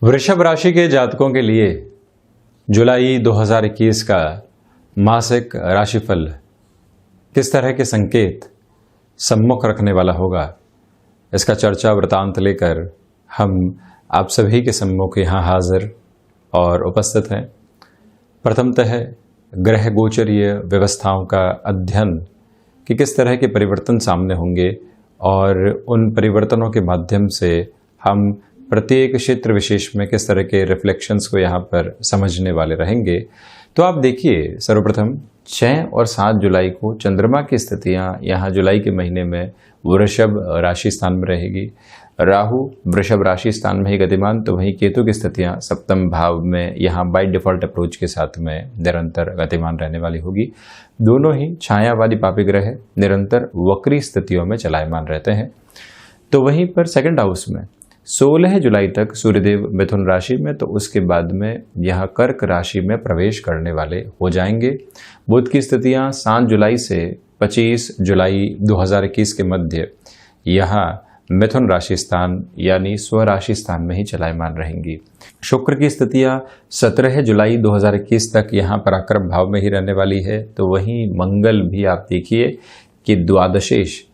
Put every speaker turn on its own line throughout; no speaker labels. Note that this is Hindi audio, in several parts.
वृषभ राशि के जातकों के लिए जुलाई 2021 का मासिक राशिफल किस तरह के संकेत सम्मुख रखने वाला होगा, इसका चर्चा वृतांत लेकर हम आप सभी के सम्मुख यहाँ हाजिर और उपस्थित हैं। प्रथमतः ग्रह गोचरीय व्यवस्थाओं का अध्ययन कि किस तरह के परिवर्तन सामने होंगे और उन परिवर्तनों के माध्यम से हम प्रत्येक क्षेत्र विशेष में किस तरह के रिफ्लेक्शंस को यहाँ पर समझने वाले रहेंगे। तो आप देखिए, सर्वप्रथम 6 और 7 जुलाई को चंद्रमा की स्थितियाँ यहाँ जुलाई के महीने में वृषभ राशि स्थान में रहेगी। राहु वृषभ राशि स्थान में ही गतिमान, तो वहीं केतु की स्थितियाँ सप्तम भाव में यहाँ बाय डिफॉल्ट अप्रोच के साथ में निरंतर गतिमान रहने वाली होगी। दोनों ही छायावादी पापी ग्रह निरंतर वक्री स्थितियों में चलायमान रहते हैं। तो वहीं पर सेकंड हाउस में 16 जुलाई तक सूर्यदेव मिथुन राशि में, तो उसके बाद में यह कर्क राशि में प्रवेश करने वाले हो जाएंगे। बुध की स्थितियां 7 जुलाई से 25 जुलाई 2021 के मध्य यहाँ मिथुन राशि स्थान यानी स्वराशि स्थान में ही चलायमान रहेंगी। शुक्र की स्थितियां 17 जुलाई 2021 तक यहाँ पराक्रम भाव में ही रहने वाली है। तो वहीं मंगल भी आप देखिए कि द्वादशेश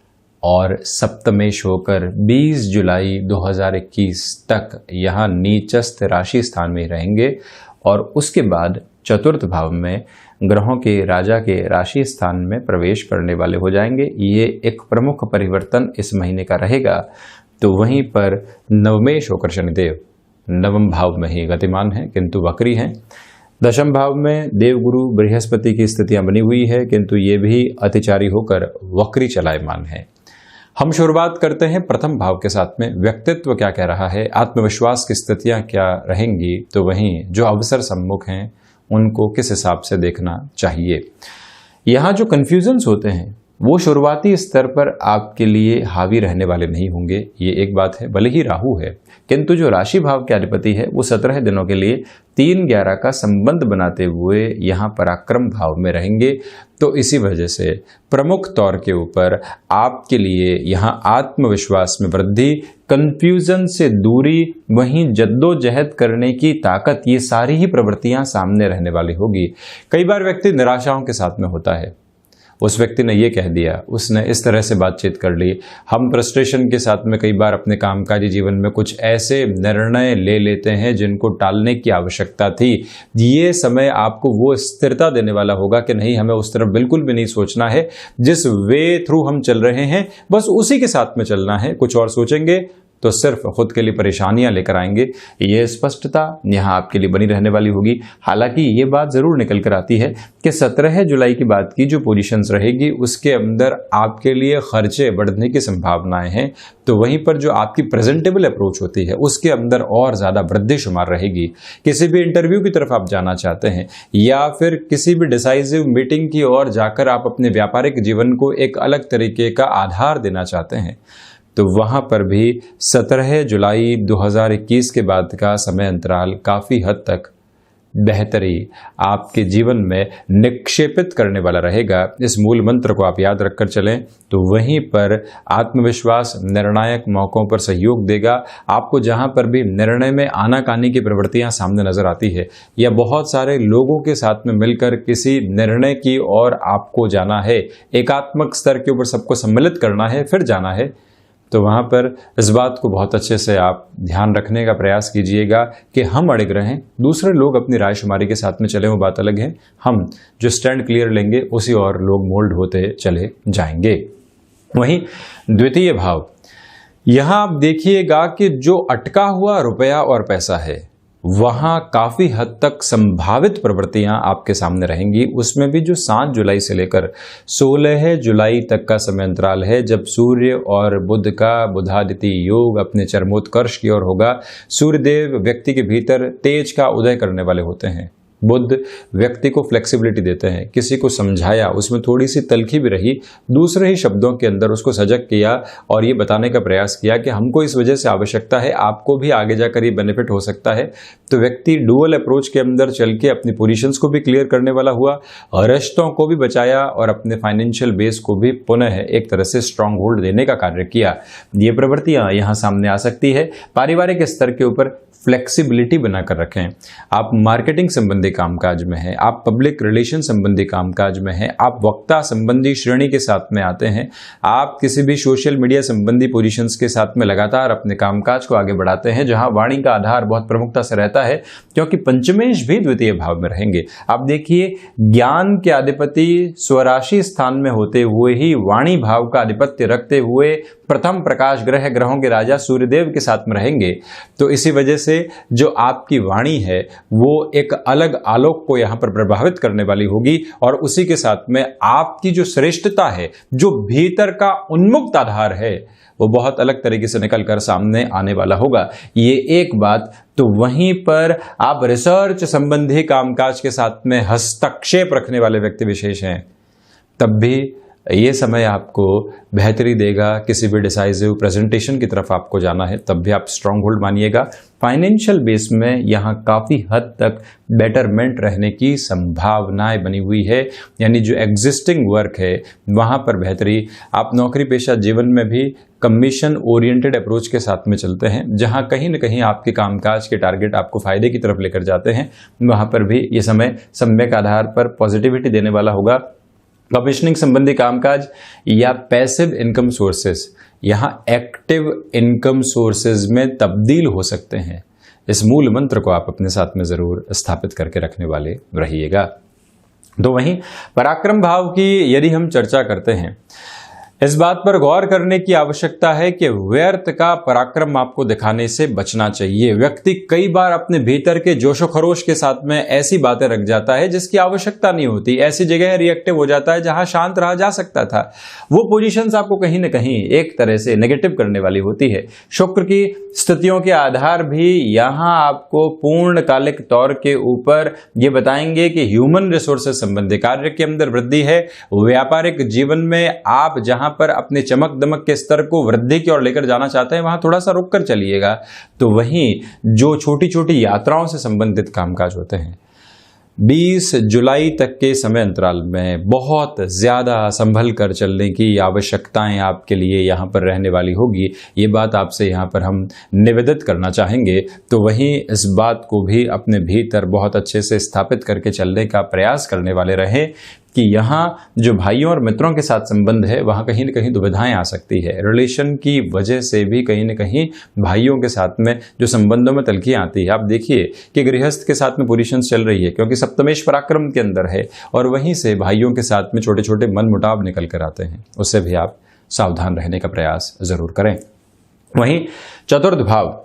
और सप्तमेश होकर 20 जुलाई 2021 तक यहाँ नीचस्थ राशि स्थान में रहेंगे और उसके बाद चतुर्थ भाव में ग्रहों के राजा के राशि स्थान में प्रवेश करने वाले हो जाएंगे। ये एक प्रमुख परिवर्तन इस महीने का रहेगा। तो वहीं पर नवमेश होकर शनिदेव नवम भाव में ही गतिमान हैं किंतु वक्री हैं। दशम भाव में देवगुरु बृहस्पति की स्थितियां बनी हुई है किंतु ये भी अतिचारी होकर वक्री चलायमान है। हम शुरुआत करते हैं प्रथम भाव के साथ में। व्यक्तित्व क्या कह रहा है, आत्मविश्वास की स्थितियां क्या रहेंगी, तो वहीं जो अवसर सम्मुख हैं उनको किस हिसाब से देखना चाहिए। यहाँ जो कन्फ्यूजन्स होते हैं वो शुरुआती स्तर पर आपके लिए हावी रहने वाले नहीं होंगे, ये एक बात है। भले ही राहु है किंतु जो राशि भाव के अधिपति है वो 17 दिनों के लिए 3-11 का संबंध बनाते हुए यहाँ पराक्रम भाव में रहेंगे। तो इसी वजह से प्रमुख तौर के ऊपर आपके लिए यहाँ आत्मविश्वास में वृद्धि, कंफ्यूजन से दूरी, वहीं जद्दोजहद करने की ताकत, ये सारी ही प्रवृत्तियां सामने रहने वाली होगी। कई बार व्यक्ति निराशाओं के साथ में होता है। उस व्यक्ति ने ये कह दिया, उसने इस तरह से बातचीत कर ली। हम फ्रस्ट्रेशन के साथ में कई बार अपने कामकाजी जीवन में कुछ ऐसे निर्णय ले लेते हैं जिनको टालने की आवश्यकता थी। ये समय आपको वो स्थिरता देने वाला होगा कि नहीं, हमें उस तरफ बिल्कुल भी नहीं सोचना है। जिस वे थ्रू हम चल रहे हैं बस उसी के साथ में चलना है। कुछ और सोचेंगे तो सिर्फ खुद के लिए परेशानियां लेकर आएंगे। ये स्पष्टता यहाँ आपके लिए बनी रहने वाली होगी। हालांकि ये बात जरूर निकल कर आती है कि 17 जुलाई के बाद की जो पोजीशंस रहेगी उसके अंदर आपके लिए खर्चे बढ़ने की संभावनाएं हैं। तो वहीं पर जो आपकी प्रेजेंटेबल अप्रोच होती है उसके अंदर और ज़्यादा वृद्धि शुमार रहेगी। किसी भी इंटरव्यू की तरफ आप जाना चाहते हैं या फिर किसी भी डिसाइसिव मीटिंग की ओर जाकर आप अपने व्यापारिक जीवन को एक अलग तरीके का आधार देना चाहते हैं, तो वहाँ पर भी 17 जुलाई 2021 के बाद का समय अंतराल काफ़ी हद तक बेहतरी आपके जीवन में निक्षेपित करने वाला रहेगा। इस मूल मंत्र को आप याद रखकर चलें तो वहीं पर आत्मविश्वास निर्णायक मौक़ों पर सहयोग देगा। आपको जहाँ पर भी निर्णय में आनाकानी की प्रवृत्तियाँ सामने नजर आती है या बहुत सारे लोगों के साथ में मिलकर किसी निर्णय की ओर आपको जाना है, एकात्मक स्तर के ऊपर सबको सम्मिलित करना है, फिर जाना है, तो वहाँ पर इस बात को बहुत अच्छे से आप ध्यान रखने का प्रयास कीजिएगा कि हम अड़िग रहें। दूसरे लोग अपनी रायशुमारी के साथ में चले, वो बात अलग है। हम जो स्टैंड क्लियर लेंगे उसी और लोग मोल्ड होते चले जाएंगे। वहीं द्वितीय भाव, यहाँ आप देखिएगा कि जो अटका हुआ रुपया और पैसा है वहाँ काफ़ी हद तक संभावित प्रवृत्तियां आपके सामने रहेंगी। उसमें भी जो 7 जुलाई से लेकर 16 जुलाई तक का समय अंतराल है जब सूर्य और बुध का बुधादित्य योग अपने चरमोत्कर्ष की ओर होगा। सूर्यदेव व्यक्ति के भीतर तेज का उदय करने वाले होते हैं बुध व्यक्ति को फ्लेक्सिबिलिटी देते हैं। किसी को समझाया, उसमें थोड़ी सी तलखी भी रही, दूसरे ही शब्दों के अंदर उसको सजग किया और ये बताने का प्रयास किया कि हमको इस वजह से आवश्यकता है, आपको भी आगे जाकर ये बेनिफिट हो सकता है। तो व्यक्ति डुअल अप्रोच के अंदर चल के अपनी पोजीशंस को भी क्लियर करने वाला हुआ, रिश्तों को भी बचाया और अपने फाइनेंशियल बेस को भी पुनः एक तरह से स्ट्रांग होल्ड देने का कार्य किया। ये प्रवृत्तियां यहां सामने आ सकती है। पारिवारिक स्तर के ऊपर फ्लेक्सिबिलिटी बनाकर रखें। आप मार्केटिंग संबंधी कामकाज में हैं, आप पब्लिक रिलेशन संबंधी कामकाज में हैं, आप वक्ता संबंधी श्रेणी के साथ में आते हैं, आप किसी भी सोशल मीडिया संबंधी पोजीशंस के साथ में लगातार अपने कामकाज को आगे बढ़ाते हैं, जहां वाणी का आधार बहुत प्रमुखता से रहता है, क्योंकि पंचमेश भी द्वितीय भाव में रहेंगे। आप देखिए, ज्ञान के अधिपति स्वराशि स्थान में होते हुए ही वाणी भाव का आधिपत्य रखते हुए प्रथम प्रकाश ग्रह, ग्रहों के राजा सूर्यदेव के साथ में रहेंगे। तो इसी वजह से जो आपकी वाणी है वो एक अलग आलोक को यहां पर प्रभावित करने वाली होगी और उसी के साथ में आपकी जो श्रेष्ठता है, जो भीतर का उन्मुक्त आधार है, वो बहुत अलग तरीके से निकलकर सामने आने वाला होगा। ये एक बात। तो वहीं पर आप रिसर्च संबंधी कामकाज के साथ में हस्तक्षेप रखने वाले व्यक्ति विशेष हैं, तब भी ये समय आपको बेहतरी देगा। किसी भी डिसाइसिव प्रेजेंटेशन की तरफ आपको जाना है, तब भी आप स्ट्रांग होल्ड मानिएगा। फाइनेंशियल बेस में यहाँ काफ़ी हद तक बेटरमेंट रहने की संभावनाएं बनी हुई है, यानी जो एग्जिस्टिंग वर्क है वहाँ पर बेहतरी। आप नौकरी पेशा जीवन में भी कमीशन ओरिएंटेड अप्रोच के साथ में चलते हैं, जहाँ कहीं न कहीं आपके कामकाज के टारगेट आपको फायदे की तरफ लेकर जाते हैं, वहाँ पर भी ये समय सम्यक आधार पर पॉजिटिविटी देने वाला होगा। कमीशनिंग संबंधी कामकाज या पैसिव इनकम सोर्सेस यहाँ एक्टिव इनकम सोर्सेज में तब्दील हो सकते हैं। इस मूल मंत्र को आप अपने साथ में जरूर स्थापित करके रखने वाले रहिएगा। तो वहीं पराक्रम भाव की यदि हम चर्चा करते हैं, इस बात पर गौर करने की आवश्यकता है कि व्यर्थ का पराक्रम आपको दिखाने से बचना चाहिए। व्यक्ति कई बार अपने भीतर के जोशो खरोश के साथ में ऐसी बातें रख जाता है जिसकी आवश्यकता नहीं होती, ऐसी जगह रिएक्टिव हो जाता है जहां शांत रहा जा सकता था। वो पोजीशंस आपको कहीं ना कहीं एक तरह से नेगेटिव करने वाली होती है। शुक्र की स्थितियों के आधार भी यहां आपको पूर्णकालिक तौर के ऊपर ये बताएंगे कि ह्यूमन रिसोर्सेज संबंधी कार्य के अंदर वृद्धि है। व्यापारिक जीवन में आप जहां पर अपने चमक दमक के स्तर को वृद्धि की ओर लेकर जाना चाहते हैं, वहां थोड़ा सा रुक कर चलिएगा। तो वहीं जो छोटी छोटी यात्राओं से संबंधित कामकाज होते हैं, 20 जुलाई तक के समय अंतराल में बहुत ज़्यादा संभल कर चलने की आवश्यकताएं आपके लिए यहाँ पर रहने वाली होगी। ये बात आपसे यहाँ पर हम निवेदित करना चाहेंगे। तो वहीं इस बात को भी अपने भीतर बहुत अच्छे से स्थापित करके चलने का प्रयास करने वाले रहें कि यहाँ जो भाइयों और मित्रों के साथ संबंध है, वहाँ कहीं न कहीं दुविधाएं आ सकती है। रिलेशन की वजह से भी कहीं न कहीं भाइयों के साथ में जो संबंधों में तल्खियाँ आती है। आप देखिए कि गृहस्थ के साथ में पोजीशंस चल रही है, क्योंकि सप्तमेश पराक्रम के अंदर है, और वहीं से भाइयों के साथ में छोटे छोटे मनमुटाव निकल कर आते हैं। उससे भी आप सावधान रहने का प्रयास जरूर करें। वहीं चतुर्थ भाव,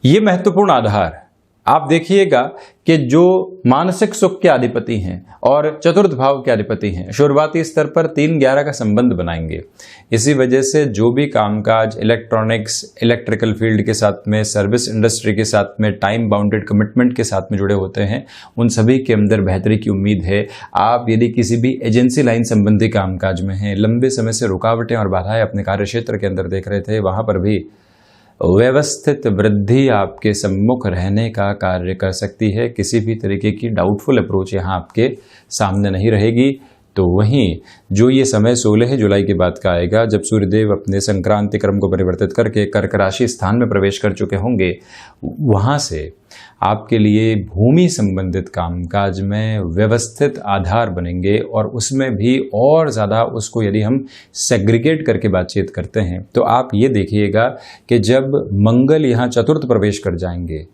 ये महत्वपूर्ण आधार, आप देखिएगा कि जो मानसिक सुख के अधिपति हैं और चतुर्थ भाव के अधिपति हैं, शुरुआती स्तर पर 3-11 का संबंध बनाएंगे। इसी वजह से जो भी कामकाज इलेक्ट्रॉनिक्स, इलेक्ट्रिकल फील्ड के साथ में, सर्विस इंडस्ट्री के साथ में, टाइम बाउंडेड कमिटमेंट के साथ में जुड़े होते हैं, उन सभी के अंदर बेहतरी की उम्मीद है। आप यदि किसी भी एजेंसी लाइन संबंधी कामकाज में हैं, लंबे समय से रुकावटें और बाधाएं अपने कार्य क्षेत्र के अंदर देख रहे थे, वहां पर भी व्यवस्थित वृद्धि आपके सम्मुख रहने का कार्य कर सकती है। किसी भी तरीके की डाउटफुल अप्रोच यहाँ आपके सामने नहीं रहेगी। तो वहीं जो ये समय 16 जुलाई के बाद का आएगा, जब सूर्यदेव अपने संक्रांति क्रम को परिवर्तित करके कर्क राशि स्थान में प्रवेश कर चुके होंगे, वहाँ से आपके लिए भूमि संबंधित कामकाज में व्यवस्थित आधार बनेंगे। और उसमें भी और ज़्यादा उसको यदि हम सेग्रीगेट करके बातचीत करते हैं, तो आप ये देखिएगा कि जब मंगल यहाँ चतुर्थ प्रवेश कर जाएंगे,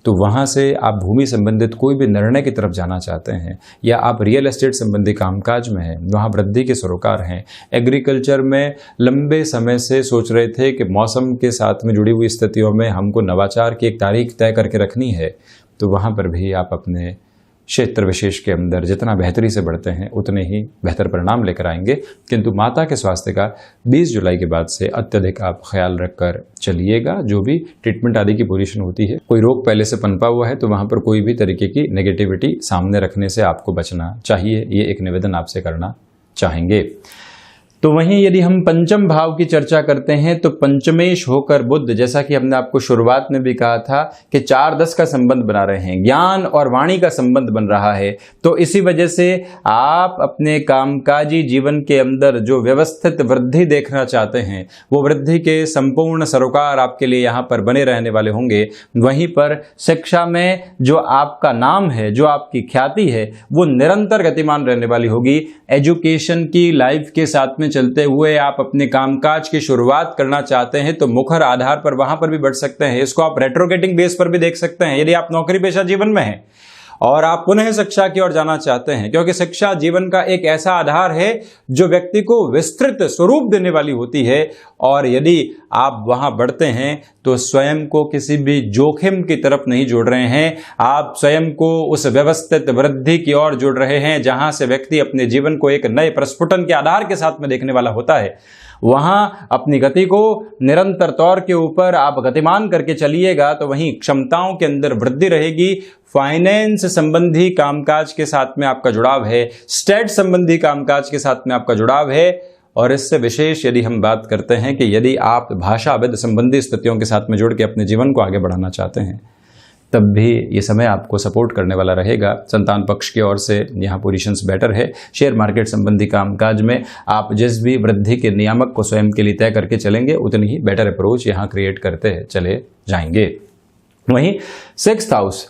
तो वहाँ से आप भूमि संबंधित कोई भी निर्णय की तरफ जाना चाहते हैं, या आप रियल एस्टेट संबंधी कामकाज में हैं, वहाँ वृद्धि के सरोकार हैं। एग्रीकल्चर में लंबे समय से सोच रहे थे कि मौसम के साथ में जुड़ी हुई स्थितियों में हमको नवाचार की एक तारीख तय करके रखनी है, तो वहाँ पर भी आप अपने क्षेत्र विशेष के अंदर जितना बेहतरी से बढ़ते हैं उतने ही बेहतर परिणाम लेकर आएंगे। किंतु माता के स्वास्थ्य का 20 जुलाई के बाद से अत्यधिक आप ख्याल रखकर चलिएगा। जो भी ट्रीटमेंट आदि की पोजीशन होती है, कोई रोग पहले से पनपा हुआ है तो वहां पर कोई भी तरीके की नेगेटिविटी सामने रखने से आपको बचना चाहिए। ये एक निवेदन आपसे करना चाहेंगे। तो वहीं यदि हम पंचम भाव की चर्चा करते हैं तो पंचमेश होकर बुध, जैसा कि हमने आपको शुरुआत में भी कहा था कि 4-10 का संबंध बना रहे हैं, ज्ञान और वाणी का संबंध बन रहा है। तो इसी वजह से आप अपने कामकाजी जीवन के अंदर जो व्यवस्थित वृद्धि देखना चाहते हैं वो वृद्धि के संपूर्ण सरोकार आपके लिए यहाँ पर बने रहने वाले होंगे। वहीं पर शिक्षा में जो आपका नाम है, जो आपकी ख्याति है, वो निरंतर गतिमान रहने वाली होगी। एजुकेशन की लाइफ के साथ में चलते हुए आप अपने कामकाज की शुरुआत करना चाहते हैं तो मुखर आधार पर वहां पर भी बढ़ सकते हैं। इसको आप रेट्रोगेटिंग बेस पर भी देख सकते हैं। यदि आप नौकरी पेशा जीवन में हैं और आप पुनः शिक्षा की ओर जाना चाहते हैं, क्योंकि शिक्षा जीवन का एक ऐसा आधार है जो व्यक्ति को विस्तृत स्वरूप देने वाली होती है, और यदि आप वहां बढ़ते हैं तो स्वयं को किसी भी जोखिम की तरफ नहीं जोड़ रहे हैं, आप स्वयं को उस व्यवस्थित वृद्धि की ओर जोड़ रहे हैं जहां से व्यक्ति अपने जीवन को एक नए प्रस्फुटन के आधार के साथ में देखने वाला होता है। वहां अपनी गति को निरंतर तौर के ऊपर आप गतिमान करके चलिएगा तो वहीं क्षमताओं के अंदर वृद्धि रहेगी। फाइनेंस संबंधी कामकाज के साथ में आपका जुड़ाव है, स्टेट संबंधी कामकाज के साथ में आपका जुड़ाव है। और इससे विशेष यदि हम बात करते हैं कि यदि आप भाषाविद संबंधी स्थितियों के साथ में जुड़ के अपने जीवन को आगे बढ़ाना चाहते हैं, तब भी ये समय आपको सपोर्ट करने वाला रहेगा। संतान पक्ष की ओर से यहाँ पोजीशंस बेटर है। शेयर मार्केट संबंधी कामकाज में आप जिस भी वृद्धि के नियामक को स्वयं के लिए तय करके चलेंगे उतनी ही बेटर अप्रोच यहाँ क्रिएट करते चले जाएंगे। वहीं 6th हाउस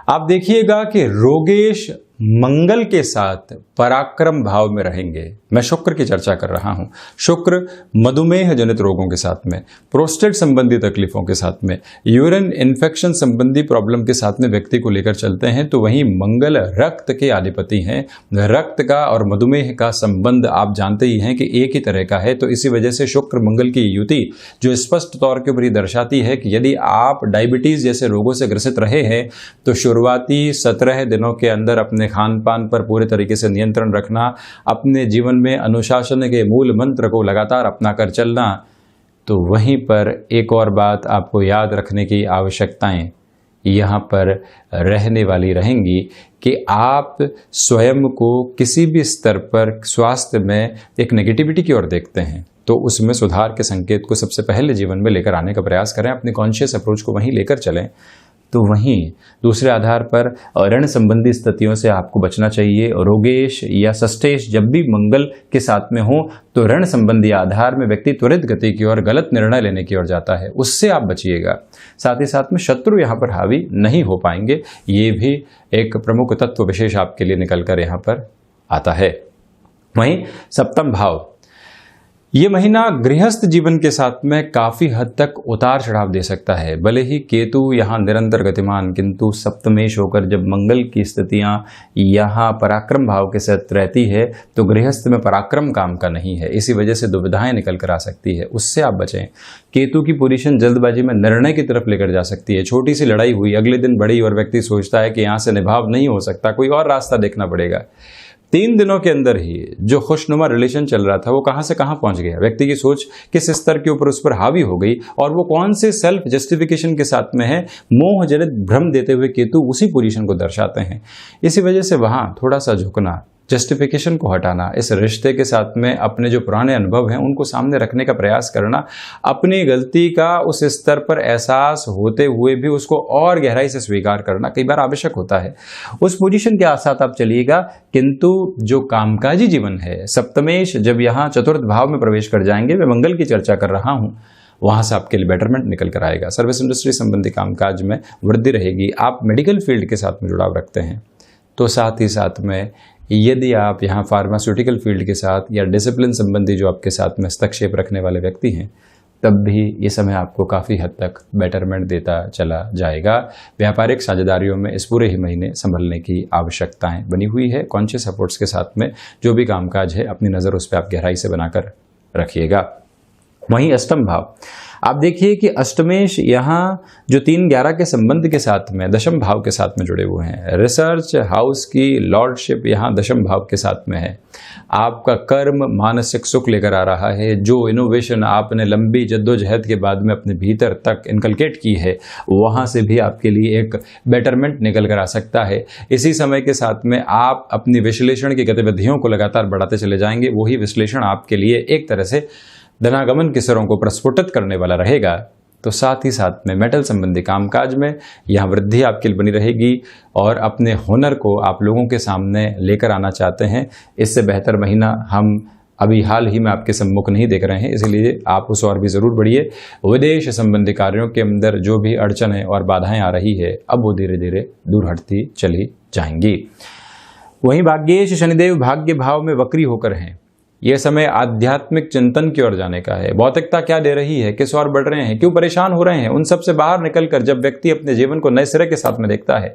आप देखिएगा कि रोगेश मंगल के साथ पराक्रम भाव में रहेंगे। मैं शुक्र की चर्चा कर रहा हूं। शुक्र मधुमेह जनित रोगों के साथ में, प्रोस्टेट संबंधी तकलीफों के साथ में, यूरिन इन्फेक्शन संबंधी प्रॉब्लम के साथ में व्यक्ति को लेकर चलते हैं। तो वहीं मंगल रक्त के अधिपति हैं। रक्त का और मधुमेह का संबंध आप जानते ही हैं कि एक ही तरह का है। तो इसी वजह से शुक्र मंगल की युति जो स्पष्ट तौर के ऊपर दर्शाती है कि यदि आप डायबिटीज जैसे रोगों से ग्रसित रहे हैं तो शुरुआती 17 दिनों के अंदर अपने खान पान पर पूरे तरीके से नियंत्रण रखना, अपने जीवन में अनुशासन के मूल मंत्र को लगातार अपना कर चलना। तो वहीं पर एक और बात आपको याद रखने की आवश्यकताएं यहाँ पर रहने वाली रहेंगी कि आप स्वयं को किसी भी स्तर पर स्वास्थ्य में एक नेगेटिविटी की ओर देखते हैं तो उसमें सुधार के संकेत को सबसे पहले जीवन में लेकर आने का प्रयास करें। अपनी कॉन्शियस अप्रोच को वहीं लेकर चलें। तो वहीं दूसरे आधार पर ऋण संबंधी स्थितियों से आपको बचना चाहिए। रोगेश या सस्टेश जब भी मंगल के साथ में हो तो ऋण संबंधी आधार में व्यक्ति त्वरित गति की ओर, गलत निर्णय लेने की ओर जाता है, उससे आप बचिएगा। साथ ही साथ में शत्रु यहाँ पर हावी नहीं हो पाएंगे। ये भी एक प्रमुख तत्व विशेष आपके लिए निकल कर यहाँ पर आता है। वहीं 7वां भाव, ये महीना गृहस्थ जीवन के साथ में काफी हद तक उतार चढ़ाव दे सकता है। भले ही केतु यहाँ निरंतर गतिमान, किंतु सप्तमेश होकर जब मंगल की स्थितियां यहाँ पराक्रम भाव के साथ रहती है तो गृहस्थ में पराक्रम काम का नहीं है। इसी वजह से दुविधाएं निकल कर आ सकती है, उससे आप बचें। केतु की पोजीशन जल्दबाजी में निर्णय की तरफ लेकर जा सकती है। छोटी सी लड़ाई हुई, अगले दिन बड़ी, और व्यक्ति सोचता है कि यहाँ से निभाव नहीं हो सकता, कोई और रास्ता देखना पड़ेगा। 3 दिनों के अंदर ही जो खुशनुमा रिलेशन चल रहा था वो कहां से कहां पहुंच गया। व्यक्ति की सोच किस स्तर के ऊपर उस पर हावी हो गई और वो कौन से सेल्फ जस्टिफिकेशन के साथ में है। मोह जनित भ्रम देते हुए केतु उसी पोजीशन को दर्शाते हैं। इसी वजह से वहां थोड़ा सा झुकना, जस्टिफिकेशन को हटाना, इस रिश्ते के साथ में अपने जो पुराने अनुभव हैं उनको सामने रखने का प्रयास करना, अपनी गलती का उस स्तर पर एहसास होते हुए भी उसको और गहराई से स्वीकार करना कई बार आवश्यक होता है। उस पोजीशन के साथ आप चलिएगा। किंतु जो कामकाजी जीवन है, सप्तमेश जब यहाँ 4th भाव में प्रवेश कर जाएंगे, मैं मंगल की चर्चा कर रहा हूँ, वहां से आपके लिए बेटरमेंट निकल कर आएगा। सर्विस इंडस्ट्री संबंधी कामकाज में वृद्धि रहेगी। आप मेडिकल फील्ड के साथ में जुड़ाव रखते हैं तो साथ ही साथ में यदि आप यहाँ फार्मास्यूटिकल फील्ड के साथ या डिसिप्लिन संबंधी जो आपके साथ में हस्तक्षेप रखने वाले व्यक्ति हैं, तब भी ये समय आपको काफ़ी हद तक बेटरमेंट देता चला जाएगा। व्यापारिक साझेदारियों में इस पूरे ही महीने संभलने की आवश्यकताएं बनी हुई है। कॉन्शियस सपोर्ट्स के साथ में जो भी कामकाज है अपनी नज़र उस पर आप गहराई से बनाकर रखिएगा। वहीं 8वां भाव आप देखिए कि अष्टमेश यहाँ जो 3-11 के संबंध के साथ में दशम भाव के साथ में जुड़े हुए हैं। रिसर्च हाउस की लॉर्डशिप यहाँ दशम भाव के साथ में है। आपका कर्म मानसिक सुख लेकर आ रहा है। जो इनोवेशन आपने लंबी जद्दोजहद के बाद में अपने भीतर तक इनकलकेट की है, वहाँ से भी आपके लिए एक बेटरमेंट निकल कर आ सकता है। इसी समय के साथ में आप अपनी विश्लेषण की गतिविधियों को लगातार बढ़ाते चले जाएंगे। वही विश्लेषण आपके लिए एक तरह से धनागमन के सिरों को प्रस्फुटित करने वाला रहेगा। तो साथ ही साथ में मेटल संबंधी कामकाज में यहाँ वृद्धि आपके लिए बनी रहेगी और अपने हुनर को आप लोगों के सामने लेकर आना चाहते हैं। इससे बेहतर महीना हम अभी हाल ही में आपके सम्मुख नहीं देख रहे हैं, इसलिए आप उस और भी ज़रूर बढ़िए। विदेश संबंधी कार्यों के अंदर जो भी अड़चनें और बाधाएं आ रही है, अब वो धीरे धीरे दूर हटती चली जाएंगी। वहीं भाग्येश शनिदेव भाग्य भाव में वक्री होकर हैं। यह समय आध्यात्मिक चिंतन की ओर जाने का है। भौतिकता क्या दे रही है, किस ओर बढ़ रहे हैं, क्यों परेशान हो रहे हैं, उन सब से बाहर निकलकर जब व्यक्ति अपने जीवन को नए सिरे के साथ में देखता है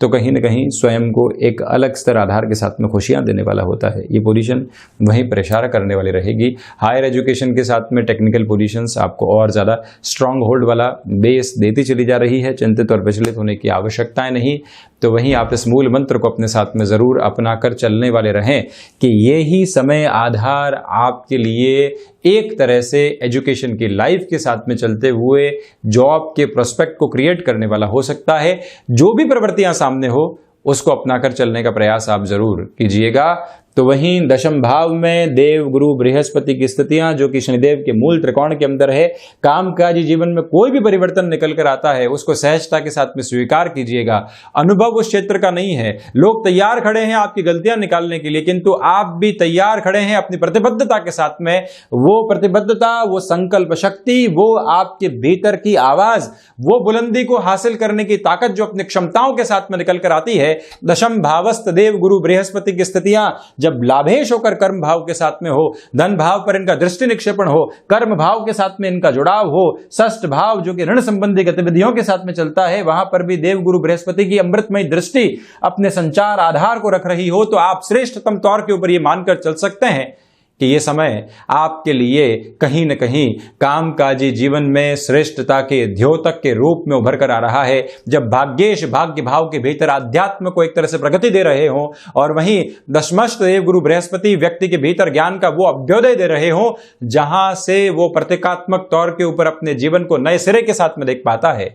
तो कहीं न कहीं स्वयं को एक अलग स्तर आधार के साथ में खुशियां देने वाला होता है। ये पोजीशन वहीं पर इशारा करने वाली रहेगी। हायर एजुकेशन के साथ में टेक्निकल पोजीशंस आपको और ज़्यादा स्ट्रांग होल्ड वाला बेस देती चली जा रही है। चिंतित और विचलित होने की आवश्यकताएं नहीं। तो वहीं आप इस मूल मंत्र को अपने साथ में ज़रूर अपनाकर चलने वाले रहें कि ये ही समय आधार आपके लिए एक तरह से एजुकेशन की लाइफ के साथ में चलते हुए जॉब के प्रोस्पेक्ट को क्रिएट करने वाला हो सकता है। जो भी प्रवृत्तियां सामने हो उसको अपनाकर चलने का प्रयास आप जरूर कीजिएगा। तो वहीं दशम भाव में देव गुरु बृहस्पति की स्थितियां, जो कि शनिदेव के मूल त्रिकोण के अंदर है, कामकाजी जीवन में कोई भी परिवर्तन निकल कर आता है उसको सहजता के साथ में स्वीकार कीजिएगा। अनुभव उस क्षेत्र का नहीं है। लोग तैयार खड़े हैं आपकी गलतियां निकालने के लिए, किंतु आप भी तैयार खड़े हैं अपनी प्रतिबद्धता के साथ में। वो प्रतिबद्धता, वो संकल्प शक्ति, वो आपके भीतर की आवाज, वो बुलंदी को हासिल करने की ताकत जो अपनी क्षमताओं के साथ में निकल कर आती है। दशम भावस्थ देव गुरु बृहस्पति की स्थितियां जब लाभेश होकर कर्म भाव के साथ में हो, धन भाव पर इनका दृष्टि निक्षेपण हो, कर्म भाव के साथ में इनका जुड़ाव हो, षष्ठ भाव जो कि ऋण संबंधी गतिविधियों के साथ में चलता है, वहां पर भी देव गुरु बृहस्पति की अमृतमय दृष्टि अपने संचार आधार को रख रही हो, तो आप श्रेष्ठतम तौर के ऊपर यह मानकर चल सकते हैं कि यह समय आपके लिए कहीं न कहीं कामकाजी जीवन में श्रेष्ठता के द्योतक के रूप में उभर कर आ रहा है। जब भाग्येश भाग्य भाव के भीतर अध्यात्म को एक तरह से प्रगति दे रहे हो और वहीं दशमस्थ देव गुरु बृहस्पति व्यक्ति के भीतर ज्ञान का वो अभ्युदय दे रहे हो जहां से वो प्रतीकात्मक तौर के ऊपर अपने जीवन को नए सिरे के साथ में देख पाता है,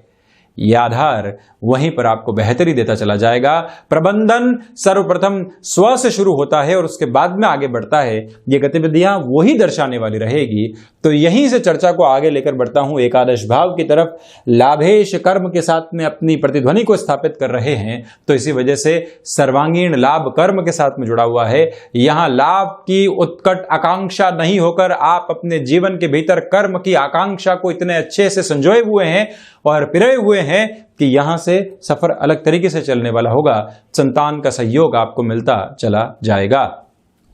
यह आधार वहीं पर आपको बेहतरी देता चला जाएगा। प्रबंधन सर्वप्रथम स्व से शुरू होता है और उसके बाद में आगे बढ़ता है। ये गतिविधियां वही दर्शाने वाली रहेगी। तो यहीं से चर्चा को आगे लेकर बढ़ता हूं एकादश भाव की तरफ। लाभेश कर्म के साथ में अपनी प्रतिध्वनि को स्थापित कर रहे हैं, तो इसी वजह से सर्वांगीण लाभ कर्म के साथ में जुड़ा हुआ है। यहां लाभ की उत्कट आकांक्षा नहीं होकर आप अपने जीवन के भीतर कर्म की आकांक्षा को इतने अच्छे से संजोए हुए हैं और पिरोए हुए हैं कि यहां से सफर अलग तरीके से चलने वाला होगा। संतान का सहयोग आपको मिलता चला जाएगा।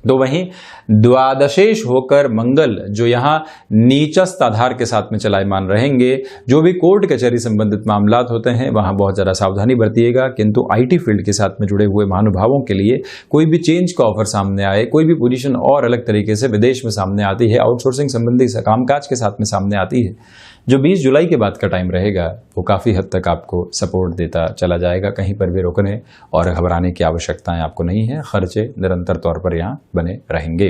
तो वहीं द्वादशेश होकर मंगल जो यहाँ नीचस्थ आधार के साथ में चलायमान रहेंगे। जो भी कोर्ट कचहरी संबंधित मामलात होते हैं वहां बहुत ज़्यादा सावधानी बरतिएगा, किंतु आईटी फील्ड के साथ में जुड़े हुए महानुभावों के लिए कोई भी चेंज का ऑफर सामने आए, कोई भी पोजीशन और अलग तरीके से विदेश में सामने आती है, आउटसोर्सिंग संबंधी कामकाज के साथ में सामने आती है, जो 20 जुलाई के बाद का टाइम रहेगा वो काफ़ी हद तक आपको सपोर्ट देता चला जाएगा। कहीं पर भी रुकने और घबराने की आवश्यकताएं आपको नहीं है। खर्चे निरंतर तौर पर यहाँ बने रहेंगे।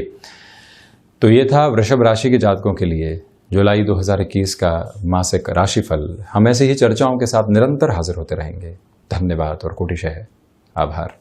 तो ये था वृषभ राशि के जातकों के लिए जुलाई 2021 का मासिक राशिफल। हम ऐसे ही चर्चाओं के साथ निरंतर हाजिर होते रहेंगे। धन्यवाद और कोटिशः आभार।